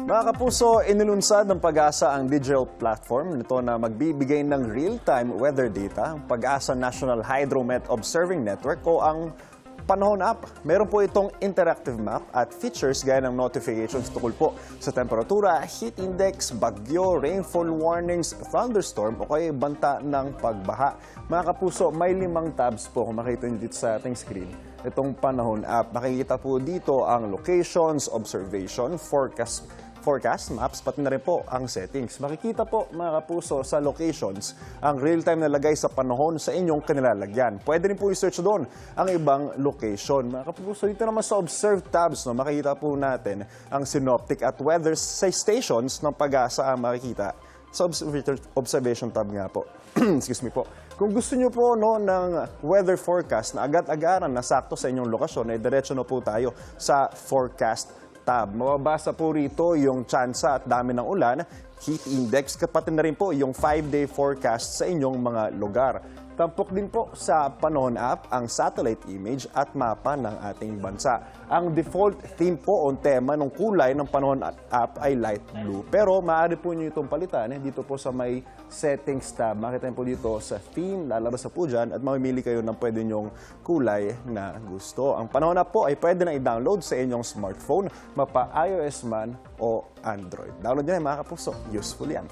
Mga kapuso, inilunsad ng Pag-asa ang digital platform nito na magbibigay ng real-time weather data, ang Pag-asa National Hydromet Observing Network o ang Panahon App. Meron po itong interactive map at features gaya ng notifications tungkol po sa temperatura, heat index, bagyo, rainfall warnings, thunderstorm o kaya banta ng pagbaha. Mga kapuso, may 5 tabs po kung makita nyo dito sa ating screen. Itong Panahon App, makikita po dito ang locations, observation, forecast maps, pati na rin po ang settings. Makikita po mga kapuso sa locations ang real-time na lagay sa panahon sa inyong kanilalagyan. Pwede rin po i-search doon ang ibang location. Mga kapuso, dito naman sa observe tabs, makikita po natin ang synoptic at weather stations ng Pag-asa ang makikita. Sa observation tab nga po. Excuse me po. Kung gusto nyo po ng weather forecast na agad-agaran na sakto sa inyong lokasyon, ay diretso na po tayo sa forecast tab. Mababasa po rito yung tsansa at dami ng ulan, heat index, kapatid na rin po yung 5-day forecast sa inyong mga lugar. Tampok din po sa Panahon App ang satellite image at mapa ng ating bansa. Ang default theme po o tema ng kulay ng Panahon App ay light blue. Pero maaari po nyo itong palitan dito po sa may settings tab. Makita nyo po dito sa theme, lalabas na po dyan at mamimili kayo ng pwede nyong kulay na gusto. Ang Panahon App po ay pwede na i-download sa inyong smartphone, mapa iOS man o Android. Download nyo na mga kapuso. Useful yan.